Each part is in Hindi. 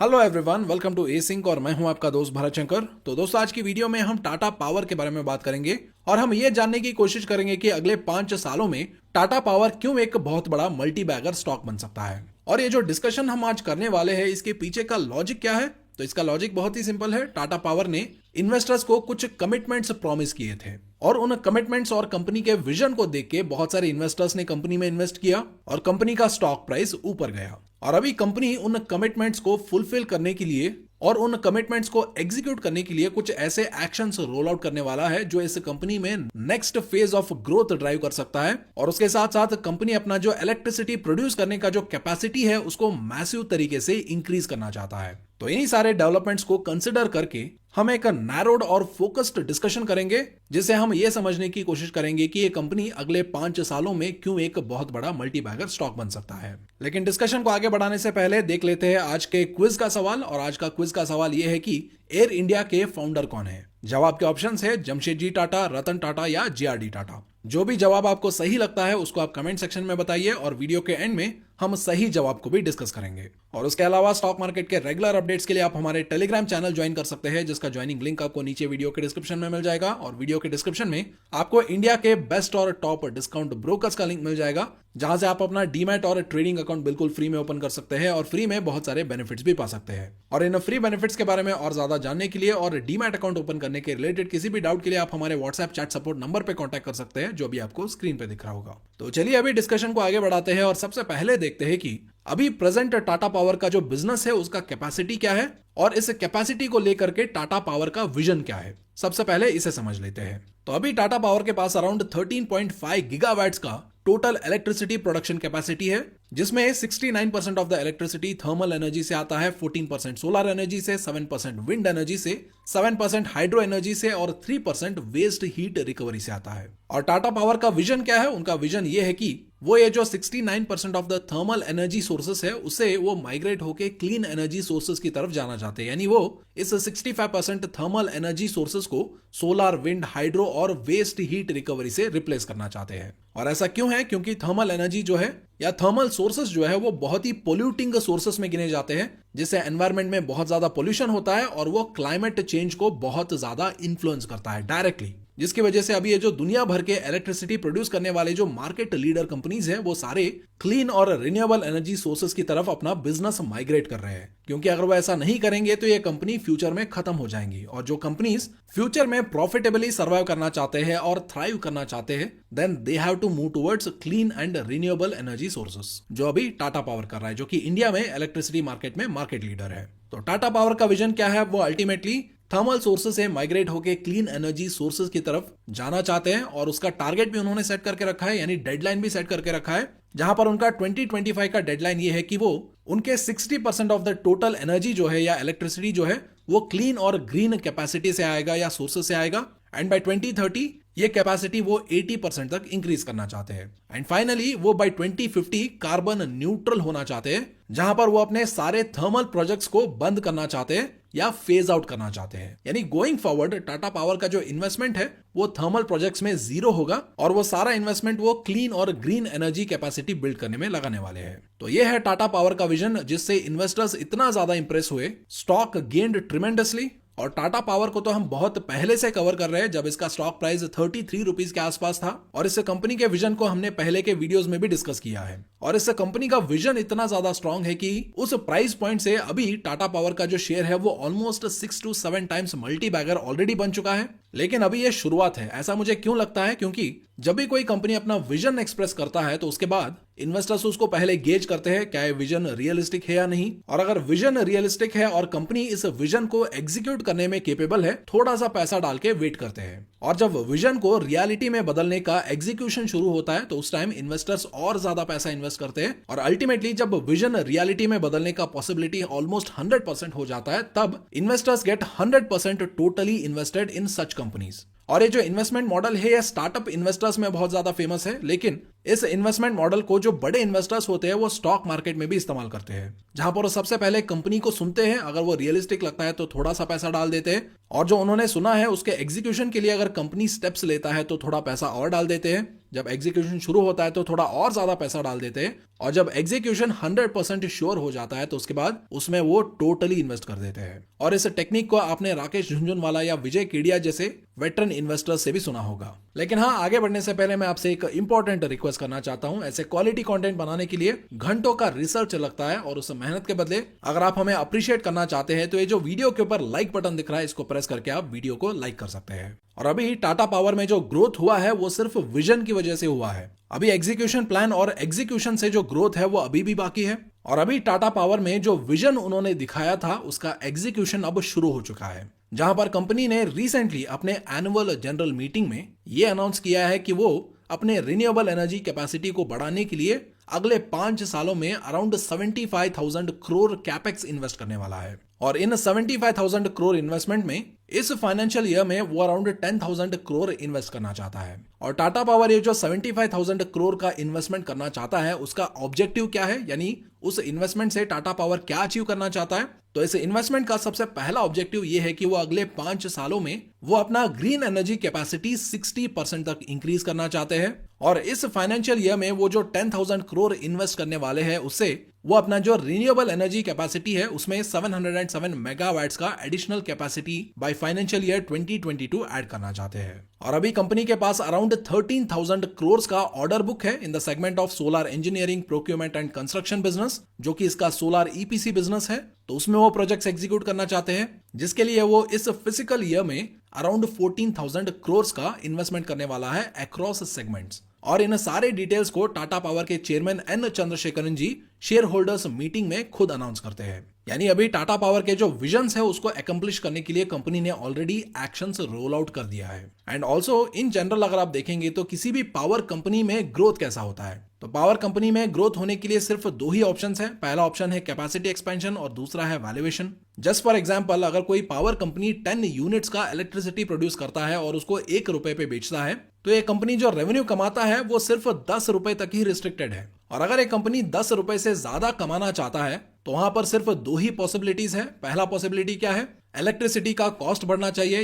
Hello everyone, welcome to a sync और मैं हूं आपका दोस्त भरत शंकर। तो दोस्तों, आज की वीडियो में हम टाटा पावर के बारे में बात करेंगे और हम ये जानने की कोशिश करेंगे कि अगले 5 सालों में टाटा पावर क्यों एक बहुत बड़ा मल्टी बैगर स्टॉक बन सकता है। और ये जो डिस्कशन हम आज करने वाले हैं, इसके पीछे का लॉजिक क्या है? तो इसका लॉजिक बहुत ही सिंपल है। टाटा पावर ने इन्वेस्टर्स को कुछ कमिटमेंट्स प्रॉमिस किए थे और उन कमिटमेंट्स और कंपनी के विजन को देख के बहुत सारे इन्वेस्टर्स ने कंपनी में इन्वेस्ट किया और कंपनी का स्टॉक प्राइस ऊपर गया। और अभी कंपनी उन कमिटमेंट्स को फुलफिल करने के लिए और उन कमिटमेंट्स को एग्जीक्यूट करने के लिए कुछ ऐसे एक्शंस रोल आउट करने वाला है जो इस कंपनी में next phase of growth drive कर सकता है। और उसके साथ साथ कंपनी अपना जो इलेक्ट्रिसिटी प्रोड्यूस करने का जो कैपेसिटी है उसको मैसिव तरीके से इंक्रीज करना चाहता है। तो इन्हीं सारे डेवलपमेंट्स को कंसिडर करके हम एक नैरोड और फोकस्ड डिस्कशन करेंगे, जिसे हम ये समझने की कोशिश करेंगे कि ये कंपनी अगले 5 सालों में क्यों एक बहुत बड़ा मल्टी बैगर स्टॉक बन सकता है। लेकिन डिस्कशन को आगे बढ़ाने से पहले देख लेते हैं आज के क्विज का सवाल। और आज का क्विज का सवाल यह है कि एयर इंडिया के फाउंडर कौन है? जवाब के ऑप्शंस है जमशेदजी टाटा, रतन टाटा या जेआरडी टाटा। जो भी जवाब आपको सही लगता है उसको आप कमेंट सेक्शन में बताइए और वीडियो के एंड में हम सही जवाब को भी डिस्कस करेंगे। और उसके अलावा स्टॉक मार्केट के रेगुलर अपडेट्स के लिए आप हमारे टेलीग्राम चैनल ज्वाइन कर सकते हैं, जिसका ज्वाइनिंग लिंक आपको नीचे वीडियो के डिस्क्रिप्शन में मिल जाएगा। और वीडियो के डिस्क्रिप्शन में आपको इंडिया के बेस्ट और टॉप डिस्काउंट ब्रोकर्स का लिंक मिल जाएगा, जहां से आप अपना डीमैट और ट्रेडिंग अकाउंट बिल्कुल फ्री में ओपन कर सकते हैं और फ्री में बहुत सारे बेनिफिट्स भी पा सकते हैं। और इन फ्री बेनिफिट्स के बारे में और ज्यादा जानने के लिए और डीमैट अकाउंट ओपन करने के रिलेटेड किसी भी डाउट के लिए आप हमारे व्हाट्सएप चैट सपोर्ट नंबर पे कांटेक्ट कर सकते हैं, जो भी आपको स्क्रीन पे दिख रहा होगा। तो चलिए अभी डिस्कशन को आगे बढ़ाते हैं और सबसे पहले देखते हैं कि अभी प्रेजेंट टाटा पावर का जो बिजनेस है उसका कैपेसिटी क्या है और इस कैपेसिटी को लेकर के टाटा पावर का विजन क्या है। सबसे पहले इसे समझ लेते हैं। तो अभी टाटा पावर के पास अराउंड 13.5 गीगावाट्स का टोटल इलेक्ट्रिसिटी प्रोडक्शन कैपेसिटी है, जिसमें 69% of the electricity thermal energy से आता है, 14% सोलर एनर्जी से, 7% विंड एनर्जी से, 7% हाइड्रो एनर्जी से और 3% वेस्ट हीट रिकवरी से आता है। और टाटा पावर का विजन क्या है? उनका विजन ये है कि वो ये जो 69% of the thermal energy sources है उसे वो माइग्रेट होके क्लीन एनर्जी सोर्सेस की तरफ जाना चाहते हैं। यानी वो इस 65% थर्मल एनर्जी सोर्सेस को सोलर, विंड, हाइड्रो और वेस्ट हीट रिकवरी से रिप्लेस करना चाहते हैं। और ऐसा क्यों है? क्योंकि थर्मल एनर्जी जो है या थर्मल सोर्सेस जो है वो बहुत ही पोल्यूटिंग सोर्सेस में गिने जाते हैं, जिससे एनवायरमेंट में बहुत ज्यादा पोल्यूशन होता है और वो क्लाइमेट चेंज को बहुत ज्यादा इन्फ्लुएंस करता है डायरेक्टली। जिसकी वजह से अभी ये जो दुनिया भर के इलेक्ट्रिसिटी प्रोड्यूस करने वाले जो मार्केट लीडर कंपनीज हैं वो सारे क्लीन और रिन्यूएबल एनर्जी सोर्सेस की तरफ अपना बिजनेस माइग्रेट कर रहे हैं। क्योंकि अगर वो ऐसा नहीं करेंगे तो ये कंपनी फ्यूचर में खत्म हो जाएंगी। और जो कंपनीज फ्यूचर में प्रॉफिटेबली सर्वाइव करना चाहते हैं और थ्राइव करना चाहते हैं, then they have to move towards clean and renewable energy sources, जो अभी टाटा पावर कर रहा है, जो कि इंडिया में इलेक्ट्रिसिटी मार्केट में मार्केट लीडर है। तो टाटा पावर का विजन क्या है? वो अल्टीमेटली थर्मल सोर्सेस से माइग्रेट होकर क्लीन एनर्जी सोर्सेस की तरफ जाना चाहते हैं और उसका टारगेट भी उन्होंने सेट करके रखा है, यानी डेडलाइन भी सेट करके रखा है, जहां पर उनका 2025 का डेडलाइन ये है कि वो उनके 60% ऑफ द टोटल एनर्जी जो है या इलेक्ट्रिसिटी जो है वो क्लीन और ग्रीन कैपेसिटी से आएगा या सोर्सेस से आएगा। एंड बाय 2030 ये कैपेसिटी वो 80% तक इंक्रीज करना चाहते हैं। एंड फाइनली वो बाय 2050 कार्बन न्यूट्रल होना चाहते हैं, जहां पर वो अपने सारे थर्मल प्रोजेक्ट्स को बंद करना चाहते हैं या फेज आउट करना चाहते हैं। यानी गोइंग फॉरवर्ड टाटा पावर का जो इन्वेस्टमेंट है वो थर्मल प्रोजेक्ट्स में जीरो होगा और वो सारा इन्वेस्टमेंट वो क्लीन और ग्रीन एनर्जी कैपेसिटी बिल्ड करने में लगाने वाले हैं। तो ये है टाटा पावर का विजन, जिससे इन्वेस्टर्स इतना ज्यादा इंप्रेस हुए, स्टॉक गेन्ड ट्रिमेंडसली। और टाटा पावर को तो हम बहुत पहले से कवर कर रहे हैं, जब इसका स्टॉक प्राइस 33 रुपीज के आसपास था। और इस कंपनी के विजन को हमने पहले के वीडियोस में भी डिस्कस किया है। और इस कंपनी का विजन इतना ज्यादा स्ट्रांग है कि उस प्राइस पॉइंट से अभी टाटा पावर का जो शेयर है वो almost 6 to 7 times multibagger already बन चुका है। लेकिन अभी ये शुरुआत है, ऐसा मुझे क्यों लगता है? क्योंकि जब भी कोई कंपनी अपना विजन एक्सप्रेस करता है तो उसके बाद इन्वेस्टर्स उसको पहले गेज करते हैं क्या ये विजन रियलिस्टिक है या नहीं। और अगर विजन रियलिस्टिक है और कंपनी इस विजन को एग्जीक्यूट करने में केपेबल है, थोड़ा सा पैसा डाल के वेट करते हैं। और जब विजन को रियलिटी में बदलने का एग्जीक्यूशन शुरू होता है तो उस टाइम इन्वेस्टर्स और ज्यादा पैसा इन्वेस्ट करते हैं। और अल्टीमेटली जब विजन रियलिटी में बदलने का पॉसिबिलिटी ऑलमोस्ट 100% हो जाता है, तब investors get 100% totally invested in such companies. और ये जो इन्वेस्टमेंट मॉडल है ये स्टार्टअप इन्वेस्टर्स में बहुत ज्यादा फेमस है, लेकिन इस इन्वेस्टमेंट मॉडल को जो बड़े इन्वेस्टर्स होते हैं वो स्टॉक मार्केट में भी इस्तेमाल करते हैं, जहां पर वो सबसे पहले कंपनी को सुनते हैं, अगर वो रियलिस्टिक लगता है तो थोड़ा सा पैसा डाल देते हैं, और जो उन्होंने सुना है उसके एग्जीक्यूशन के लिए अगर कंपनी स्टेप्स लेता है तो थोड़ा पैसा और डाल देते हैं, जब एग्जीक्यूशन शुरू होता है तो थोड़ा और ज्यादा पैसा डाल देते हैं, और जब एग्जीक्यूशन 100% श्योर हो जाता है तो उसके बाद उसमें वो टोटली इन्वेस्ट कर देते हैं। और इस टेक्निक को आपने राकेश झुनझुनवाला या विजय केडिया जैसे वेटरन इन्वेस्टर्स से भी सुना होगा। लेकिन हाँ, आगे बढ़ने से पहले मैं आपसे एक इंपॉर्टेंट रिक्वेस्ट करना चाहता हूं। ऐसे क्वालिटी कंटेंट बनाने के लिए घंटों का रिसर्च लगता है, और उस मेहनत के बदले अगर आप हमें अप्रिशिएट करना चाहते हैं तो ये जो वीडियो के ऊपर लाइक बटन दिख रहा है इसको प्रेस करके आप वीडियो को लाइक कर सकते हैं। और अभी टाटा पावर में जो ग्रोथ हुआ है वो सिर्फ विजन की वजह से हुआ है। अभी एग्जीक्यूशन प्लान और एग्जीक्यूशन से जो ग्रोथ है वो अभी भी बाकी है, और अभी टाटा पावर में जो विजन उन्होंने दिखाया था उसका एग्जीक्यूशन अब शुरू हो चुका है, जहां पर कंपनी ने रिसेंटली अपने एनुअल जनरल मीटिंग में ये अनाउंस किया है कि वो अपने रिन्यूएबल एनर्जी कैपेसिटी को बढ़ाने के लिए अगले 5 सालों में अराउंड 75,000 करोड़ कैपेक्स इन्वेस्ट करने वाला है। और इन 75,000 करोड़ इन्वेस्टमेंट में इस फाइनेंशियल ईयर में वो अराउंड 10,000 करोड़ इन्वेस्ट करना चाहता है। और टाटा पावर ये जो 75,000 करोड़ का इन्वेस्टमेंट करना चाहता है उसका ऑब्जेक्टिव क्या है, यानी उस इन्वेस्टमेंट से टाटा पावर क्या अचीव करना चाहता है। तो इस इन्वेस्टमेंट का सबसे पहला ऑब्जेक्टिव ये है कि वो अगले 5 सालों में वो अपना ग्रीन एनर्जी कैपेसिटी 60% तक इंक्रीज करना चाहते हैं, और इस फाइनेंशियल ईयर में वो जो 10,000 करोड़ इन्वेस्ट करने वाले हैं उससे वो अपना जो रिन्यूएबल एनर्जी कैपेसिटी है उसमें 707 मेगावाट्स का additional capacity by financial year 2022 add करना चाहते हैं। और अभी कंपनी के पास अराउंड 13,000 करोड़ का ऑर्डर बुक है in the segment of solar engineering, procurement and construction business, जो कि इसका सोलर ईपीसी बिजनेस है। तो उसमें वो प्रोजेक्ट्स एग्जीक्यूट करना चाहते हैं, जिसके लिए वो इस फिजिकल ईयर में अराउंड 14,000 करोड़ का इन्वेस्टमेंट करने वाला है अक्रॉस सेगमेंट्स। और इन सारे डिटेल्स को टाटा पावर के चेयरमैन एन चंद्रशेखरन जी शेयर होल्डर्स मीटिंग में खुद अनाउंस करते हैं। यानी अभी टाटा पावर के जो विजन्स है उसको अकम्प्लिश करने के लिए कंपनी ने ऑलरेडी एक्शंस रोल आउट कर दिया है। एंड ऑल्सो इन जनरल अगर आप देखेंगे तो किसी भी पावर कंपनी में ग्रोथ कैसा होता है, तो पावर कंपनी में ग्रोथ होने के लिए सिर्फ 2 ही ऑप्शंस हैं। पहला ऑप्शन है कैपेसिटी एक्सपेंशन और दूसरा है वैल्यूएशन। जस्ट फॉर एग्जांपल, अगर कोई पावर कंपनी 10 यूनिट्स का इलेक्ट्रिसिटी प्रोड्यूस करता है और उसको 1 रुपए पे बेचता है, तो ये कंपनी जो रेवेन्यू कमाता है वो सिर्फ 10 रुपए तक ही रिस्ट्रिक्टेड है। और अगर एक कंपनी 10 रुपए से ज्यादा कमाना चाहता है तो वहां पर सिर्फ 2 ही पॉसिबिलिटीज है। पहला पॉसिबिलिटी क्या है, इलेक्ट्रिसिटी का कॉस्ट बढ़ना चाहिए,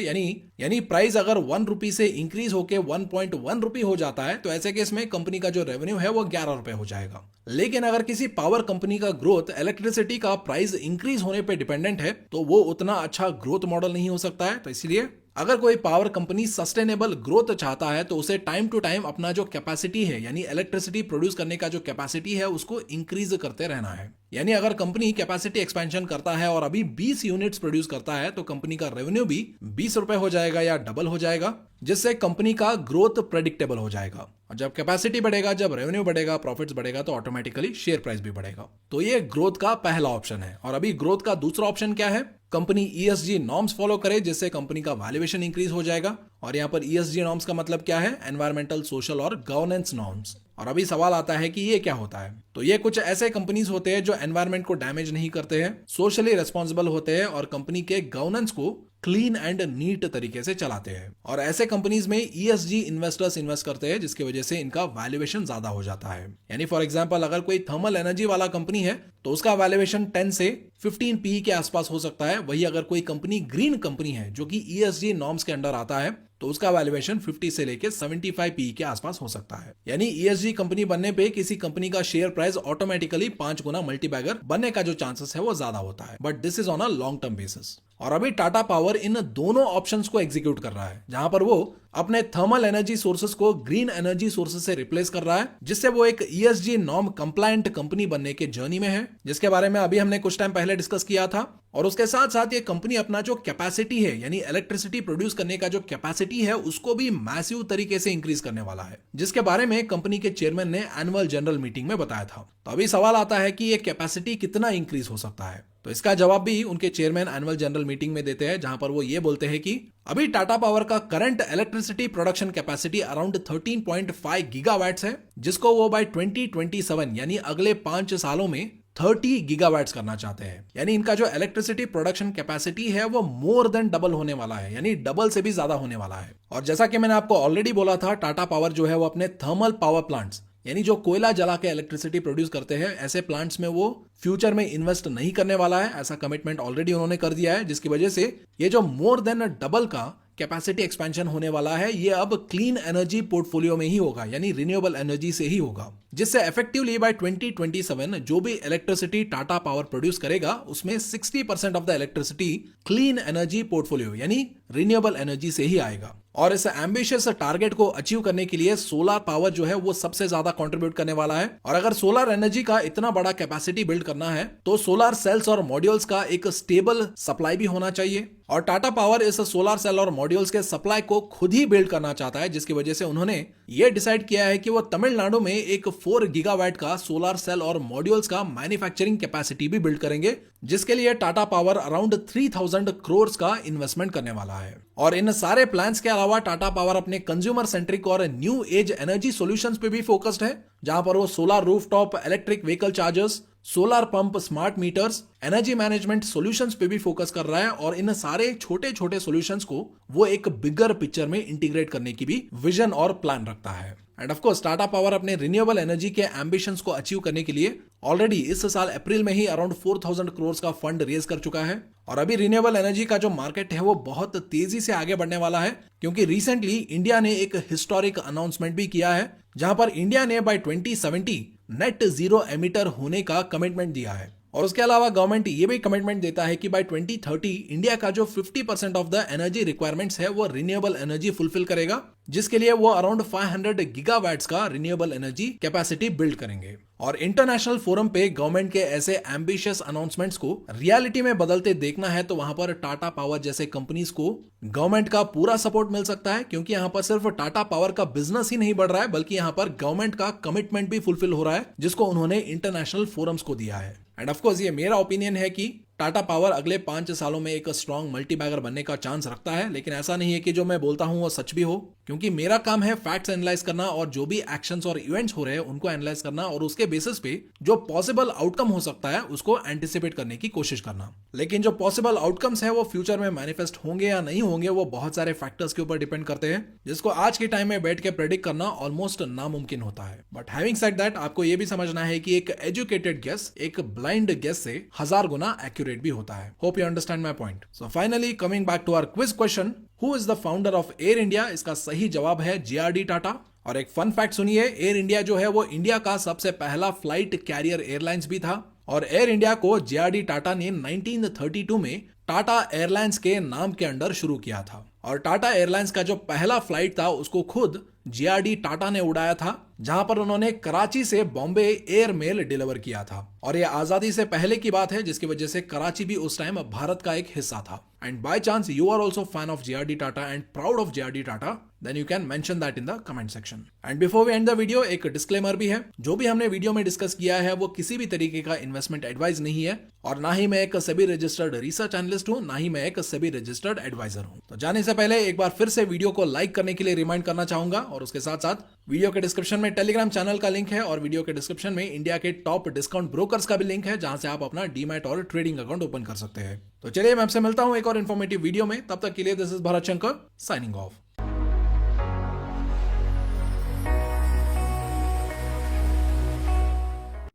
यानी प्राइस अगर 1 रुपी से इंक्रीज होके 1.1 रुपी हो जाता है तो ऐसे केस में कंपनी का जो रेवेन्यू है वो 11 रुपए हो जाएगा। लेकिन अगर किसी पावर कंपनी का ग्रोथ इलेक्ट्रिसिटी का प्राइस इंक्रीज होने पे डिपेंडेंट है तो वो उतना अच्छा ग्रोथ मॉडल नहीं हो सकता है। तो इसलिए अगर कोई पावर कंपनी सस्टेनेबल ग्रोथ चाहता है तो उसे टाइम टू टाइम अपना जो कैपेसिटी है, यानी इलेक्ट्रिसिटी प्रोड्यूस करने का जो कैपेसिटी है उसको इंक्रीज करते रहना है। यानी अगर कंपनी कैपेसिटी एक्सपेंशन करता है और अभी 20 यूनिट्स प्रोड्यूस करता है तो कंपनी का रेवेन्यू भी 20 रुपए हो जाएगा या डबल हो जाएगा, जिससे कंपनी का ग्रोथ प्रेडिक्टेबल हो जाएगा। और जब कैपेसिटी बढ़ेगा, जब रेवेन्यू बढ़ेगा, प्रॉफिट्स बढ़ेगा तो ऑटोमेटिकली शेयर प्राइस भी बढ़ेगा। तो ये ग्रोथ का पहला ऑप्शन है। और अभी ग्रोथ का दूसरा ऑप्शन क्या है, कंपनी ESG नॉर्म्स फॉलो करे, जिससे कंपनी का वैल्यूएशन इंक्रीज हो जाएगा। और यहाँ पर ESG नॉर्म्स का मतलब क्या है, एनवायरमेंटल, सोशल और गवर्नेंस नॉर्म्स। और अभी सवाल आता है कि ये क्या होता है, तो ये कुछ ऐसे कंपनीज होते हैं जो एनवायरमेंट को डैमेज नहीं करते हैं, सोशली रिस्पॉन्सिबल होते हैं और कंपनी के गवर्नेंस को क्लीन एंड नीट तरीके से चलाते हैं। और ऐसे कंपनीज में ESG इन्वेस्टर्स इन्वेस्ट करते हैं, जिसकी वजह से इनका वैल्यूएशन ज्यादा हो जाता है। यानी फॉर एग्जांपल, अगर कोई थर्मल एनर्जी वाला कंपनी है तो उसका वैल्यूएशन 10 से 15 PE के आसपास हो सकता है। वही अगर कोई कंपनी ग्रीन कंपनी है जो कि ESG नॉर्म्स के अंडर आता है तो उसका वैल्यूएशन 50 से लेकर 75 PE के आसपास हो सकता है। यानी ESG कंपनी बनने पे किसी कंपनी का शेयर प्राइस ऑटोमेटिकली 5 गुना मल्टीबैगर बनने का जो चांसेस है वो ज्यादा होता है, but this is on a long term basis. और अभी टाटा पावर इन दोनों ऑप्शंस को एग्जीक्यूट कर रहा है, जहां पर वो अपने थर्मल एनर्जी सोर्सेस को ग्रीन एनर्जी सोर्सेस से रिप्लेस कर रहा है, जिससे वो एक ESG नॉर्म कंप्लायंट कंपनी बनने के जर्नी में है, जिसके बारे में अभी हमने कुछ टाइम पहले डिस्कस किया था। और उसके साथ साथ ये कंपनी अपना जो कैपेसिटी है, यानी इलेक्ट्रिसिटी प्रोड्यूस करने का जो कैपेसिटी है उसको भी मैसिव तरीके से इंक्रीज करने वाला है, जिसके बारे में कंपनी के चेयरमैन ने एनुअल जनरल मीटिंग में बताया था। तो अभी सवाल आता है कि ये कैपेसिटी कितना इंक्रीज हो सकता है, तो इसका जवाब भी उनके चेयरमैन एनुअल जनरल मीटिंग में देते हैं, जहां पर वो ये बोलते हैं कि अभी टाटा पावर का current electricity production capacity around 13.5 gigawatts है, जिसको वो बाय 2027 यानी अगले 5 सालों में 30 गीगावाट्स करना चाहते हैं। यानी इनका जो इलेक्ट्रिसिटी प्रोडक्शन कैपेसिटी है वो मोर देन डबल होने वाला है, यानी डबल से भी ज्यादा होने वाला है। और जैसा कि मैंने आपको ऑलरेडी बोला था, टाटा पावर जो है वो अपने थर्मल पावर प्लांट्स यानी जो कोयला जला के इलेक्ट्रिसिटी प्रोड्यूस करते हैं, ऐसे प्लांट्स में वो फ्यूचर में इन्वेस्ट नहीं करने वाला है। ऐसा कमिटमेंट ऑलरेडी उन्होंने कर दिया है, जिसकी वजह से ये जो मोर देन डबल का कैपेसिटी एक्सपेंशन होने वाला है, ये अब क्लीन एनर्जी पोर्टफोलियो में ही होगा, यानी रिन्यूएबल एनर्जी से ही होगा, जिससे इफेक्टिवली बाय 2027 जो भी इलेक्ट्रिसिटी टाटा पावर प्रोड्यूस करेगा उसमें 60% of the electricity clean energy portfolio यानी रिन्यूएबल एनर्जी से ही आएगा। और इस एम्बिशियस टारगेट को अचीव करने के लिए सोलर पावर जो है वो सबसे ज्यादा कंट्रीब्यूट करने वाला है। और अगर सोलर एनर्जी का इतना बड़ा कैपेसिटी बिल्ड करना है तो सोलर सेल्स और मॉड्यूल्स का एक स्टेबल सप्लाई भी होना चाहिए। और टाटा पावर इस सोलर सेल और मॉड्यूल्स के सप्लाई को खुद ही बिल्ड करना चाहता है, जिसकी वजह से उन्होंने ये डिसाइड किया है कि वो तमिलनाडु में एक 4 गीगावाट का सोलर सेल और मॉड्यूल्स का मैन्युफैक्चरिंग कैपेसिटी भी बिल्ड करेंगे, जिसके लिए टाटा पावर अराउंड 3000 करोड़ का इन्वेस्टमेंट करने वाला है। और इन सारे प्लान्स के अलावा टाटा पावर अपने कंज्यूमर सेंट्रिक और न्यू एज एनर्जी सॉल्यूशंस पे भी फोकस्ड है, जहां पर वो solar rooftop electric vehicle chargers, solar pump, smart meters, energy management solutions पे भी फोकस कर रहा है। और इन सारे छोटे छोटे सॉल्यूशंस को वो एक बिगर पिक्चर में इंटीग्रेट करने की भी विजन और प्लान रखता है। End of course Tata power अपने रिन्यूएबल एनर्जी के एम्बिशंस को अचीव करने के लिए ऑलरेडी इस साल अप्रैल में ही अराउंड 4000 करोड़ का फंड रेज कर चुका है। और अभी रिन्यूएबल एनर्जी का जो मार्केट है वो बहुत तेजी से आगे बढ़ने वाला है, क्योंकि रिसेंटली इंडिया ने एक हिस्टोरिक अनाउंसमेंट भी किया है, जहां पर इंडिया ने बाय 2070 नेट जीरो एमिटर होने का कमिटमेंट दिया है। और उसके अलावा गवर्नमेंट ये भी कमिटमेंट देता है कि बाय 2030 इंडिया का जो 50% ऑफ द एनर्जी रिक्वायरमेंट्स है वो रिन्यूएबल एनर्जी फुलफिल करेगा, जिसके लिए वो अराउंड 500 गीगावाट्स का रिन्यूएबल एनर्जी कैपेसिटी बिल्ड करेंगे। और इंटरनेशनल फोरम पे गवर्नमेंट के ऐसे एम्बिशियस अनाउंसमेंट्स को रियलिटी में बदलते देखना है तो वहां पर टाटा पावर जैसे कंपनीज को गवर्नमेंट का पूरा सपोर्ट मिल सकता है, क्योंकि यहां पर सिर्फ टाटा पावर का बिजनेस ही नहीं बढ़ रहा है, बल्कि यहां पर गवर्नमेंट का कमिटमेंट भी फुलफिल हो रहा है, जिसको उन्होंने इंटरनेशनल फोरम्स को दिया है। एंड ऑफ कोर्स ये मेरा ओपिनियन है कि टाटा पावर अगले 5 सालों में एक स्ट्रॉन्ग मल्टीबैगर बनने का चांस रखता है, लेकिन ऐसा नहीं है कि जो मैं बोलता हूं वो सच भी हो, क्योंकि मेरा काम है फैक्ट्स एनालाइज करना और जो भी एक्शंस और इवेंट्स हो रहे हैं उनको एनालाइज करना और उसके बेसिस पे जो पॉसिबल आउटकम हो सकता है उसको एंटिसिपेट करने की कोशिश करना। लेकिन जो पॉसिबल आउटकम्स है वो फ्यूचर में मैनिफेस्ट होंगे या नहीं होंगे वो बहुत सारे फैक्टर्स के ऊपर डिपेंड करते हैं, जिसको आज के टाइम में बैठ के प्रेडिक्ट करना ऑलमोस्ट नामुमकिन होता है। बट हैविंग सेड दैट, आपको ये भी समझना है कि एक एजुकेटेड गेस एक ब्लाइंड गेस से 1000 गुना एक्यूरेट भी होता है। Hope you understand my point. So finally, coming back to our quiz question, who is the founder of Air India? इसका सही जवाब है JRD टाटा। और एक फन फैक्ट सुनिए, एयर इंडिया जो है वो इंडिया का सबसे पहला फ्लाइट कैरियर एयरलाइंस भी था। और एयर इंडिया को JRD टाटा ने 1932 में टाटा एयरलाइंस के नाम के अंडर शुरू किया था। और टाटा एयरलाइंस का जो पहला फ्लाइट था उसको खुद JRD टाटा ने उड़ाया था, जहां पर उन्होंने कराची से बॉम्बे एयर मेल डिलीवर किया था। और ये आजादी से पहले की बात है, जिसकी वजह से कराची भी उस टाइम भारत का एक हिस्सा था। And by chance you are also fan of JRD Tata and proud of JRD Tata, then you can mention that in the comment section. And before we end the video, एक डिस्क्लेमर भी है, जो भी हमने वीडियो में डिस्कस किया है वो किसी भी तरीके का इन्वेस्टमेंट एडवाइस नहीं है, और ना ही मैं एक सेबी रजिस्टर्ड रिसर्च एनालिस्ट हूं, ना ही मैं एक सेबी रजिस्टर्ड एडवाइजर हूं। तो जाने से पहले एक बार फिर से वीडियो को लाइक करने के लिए रिमाइंड करना चाहूंगा, और उसके साथ साथ वीडियो के डिस्क्रिप्शन में टेलीग्राम चैनल का लिंक है, और वीडियो के डिस्क्रिप्शन में इंडिया के टॉप डिस्काउंट ब्रोकर्स का भी लिंक है, जहां से आप अपना डीमैट और ट्रेडिंग अकाउंट ओपन कर सकते हैं। तो चलिए मैं आपसे मिलता हूं एक और इन्फॉर्मेटिव वीडियो में, तब तक के लिए this is Bharat Shankar signing off.